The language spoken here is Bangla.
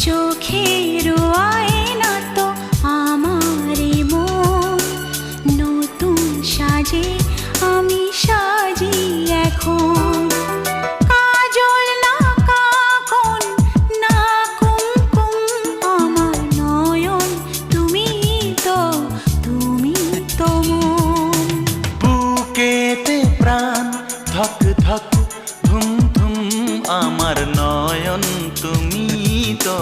চোখের আয়না তো আমারই মন, নতুন সাজে আমি সাজি এখন। কাজল না কাকন না কুমকুম, আমার নয়ন তুমি তো মন। বুকেতে প্রাণ ধক ধক ধুম ধুম, আমার নয়ন তুমি তো